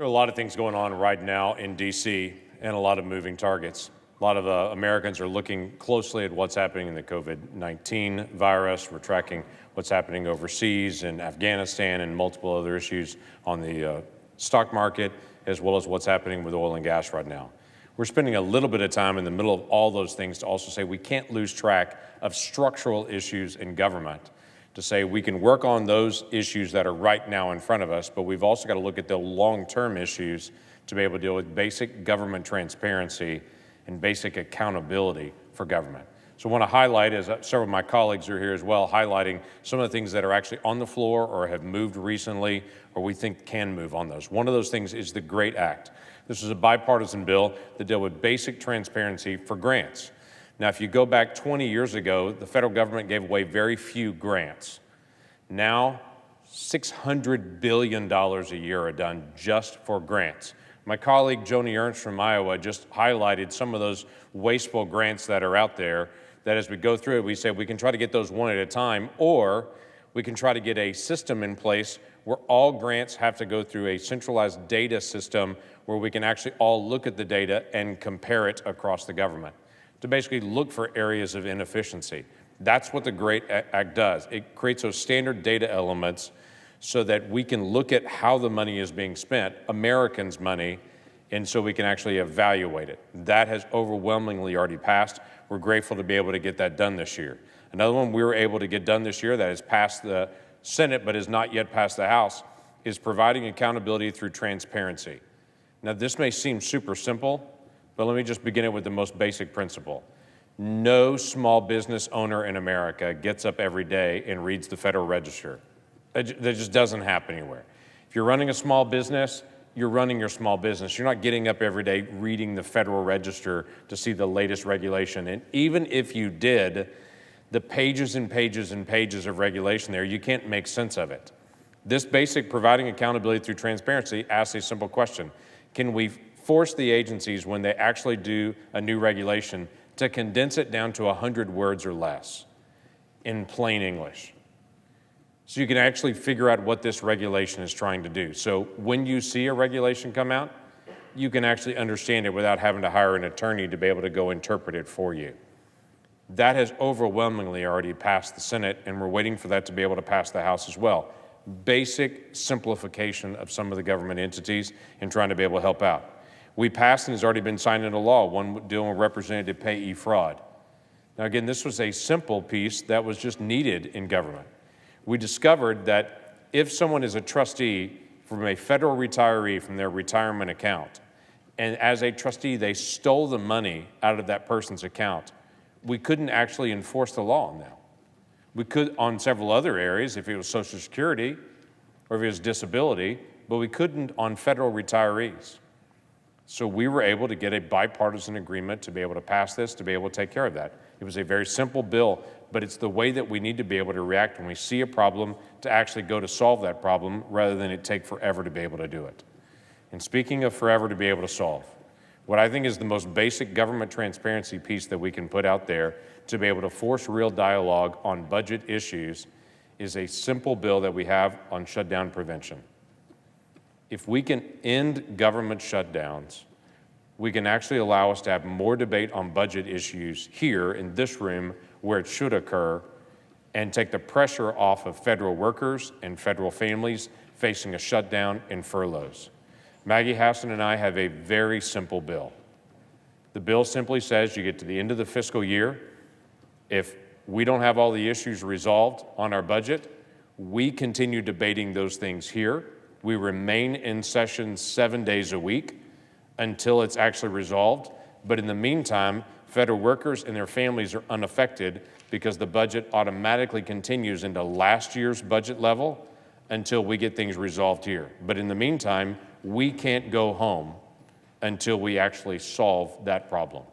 There are a lot of things going on right now in D.C. and a lot of moving targets. A lot of Americans are looking closely at what's happening in the COVID-19 virus. We're tracking what's happening overseas in Afghanistan and multiple other issues on the stock market, as well as what's happening with oil and gas right now. We're spending a little bit of time in the middle of all those things to also say we can't lose track of structural issues in government, to say we can work on those issues that are right now in front of us, but we've also got to look at the long-term issues to be able to deal with basic government transparency and basic accountability for government. So I want to highlight, as several of my colleagues are here as well, highlighting some of the things that are actually on the floor or have moved recently or we think can move on those. One of those things is the GREAT Act. This is a bipartisan bill that deals with basic transparency for grants. Now, if you go back 20 years ago, the federal government gave away very few grants. Now, $600 billion a year are done just for grants. My colleague Joni Ernst from Iowa just highlighted some of those wasteful grants that are out there, that as we go through it, we say we can try to get those one at a time, or we can try to get a system in place where all grants have to go through a centralized data system where we can actually all look at the data and compare it across the government to basically look for areas of inefficiency. That's what the GREAT Act does. It creates those standard data elements so that we can look at how the money is being spent, Americans' money, and so we can actually evaluate it. That has overwhelmingly already passed. We're grateful to be able to get that done this year. Another one we were able to get done this year that has passed the Senate but has not yet passed the House is providing accountability through transparency. Now, this may seem super simple, but let me just begin it with the most basic principle. No small business owner in America gets up every day and reads the Federal Register. That just doesn't happen anywhere. If you're running a small business, you're running your small business. You're not getting up every day reading the Federal Register to see the latest regulation. And even if you did, the pages and pages and pages of regulation there, you can't make sense of it. This basic providing accountability through transparency asks a simple question. Can we force the agencies, when they actually do a new regulation, to condense it down to 100 words or less in plain English? So you can actually figure out what this regulation is trying to do. So when you see a regulation come out, you can actually understand it without having to hire an attorney to be able to go interpret it for you. That has overwhelmingly already passed the Senate, and we're waiting for that to be able to pass the House as well. Basic simplification of some of the government entities and trying to be able to help out. We passed and has already been signed into law, one dealing with representative payee fraud. Now again, this was a simple piece that was just needed in government. We discovered that if someone is a trustee from a federal retiree from their retirement account, and as a trustee they stole the money out of that person's account, we couldn't actually enforce the law on that. We could on several other areas, if it was Social Security or if it was disability, but we couldn't on federal retirees. So we were able to get a bipartisan agreement to be able to pass this, to be able to take care of that. It was a very simple bill, but it's the way that we need to be able to react when we see a problem to actually go to solve that problem rather than it take forever to be able to do it. And speaking of forever to be able to solve, what I think is the most basic government transparency piece that we can put out there to be able to force real dialogue on budget issues is a simple bill that we have on shutdown prevention. If we can end government shutdowns, we can actually allow us to have more debate on budget issues here in this room where it should occur and take the pressure off of federal workers and federal families facing a shutdown and furloughs. Maggie Hassan and I have a very simple bill. The bill simply says you get to the end of the fiscal year. If we don't have all the issues resolved on our budget, we continue debating those things here. We remain in session 7 days a week until it's actually resolved. But in the meantime, federal workers and their families are unaffected because the budget automatically continues into last year's budget level until we get things resolved here. But in the meantime, we can't go home until we actually solve that problem.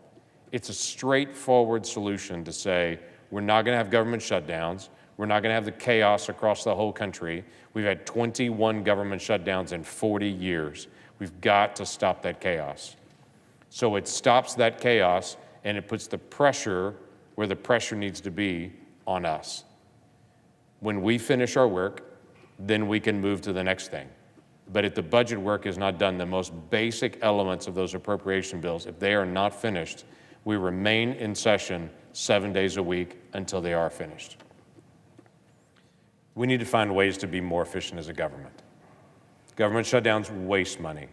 It's a straightforward solution to say we're not going to have government shutdowns. We're not going to have the chaos across the whole country. We've had 21 government shutdowns in 40 years. We've got to stop that chaos. So it stops that chaos and it puts the pressure where the pressure needs to be on us. When we finish our work, then we can move to the next thing. But if the budget work is not done, the most basic elements of those appropriation bills, if they are not finished, we remain in session 7 days a week until they are finished. We need to find ways to be more efficient as a government. Government shutdowns waste money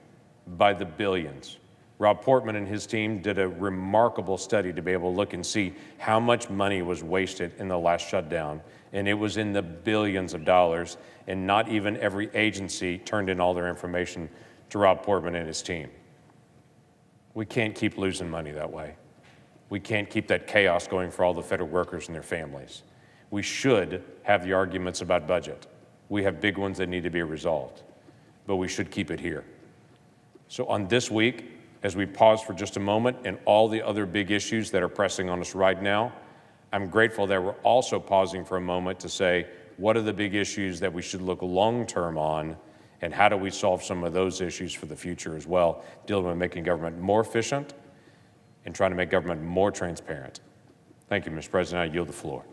by the billions. Rob Portman and his team did a remarkable study to be able to look and see how much money was wasted in the last shutdown, and it was in the billions of dollars, and not even every agency turned in all their information to Rob Portman and his team. We can't keep losing money that way. We can't keep that chaos going for all the federal workers and their families. We should have the arguments about budget. We have big ones that need to be resolved, but we should keep it here. So on this week, as we pause for just a moment and all the other big issues that are pressing on us right now, I'm grateful that we're also pausing for a moment to say, what are the big issues that we should look long-term on, and how do we solve some of those issues for the future as well, dealing with making government more efficient and trying to make government more transparent. Thank you, Mr. President. I yield the floor.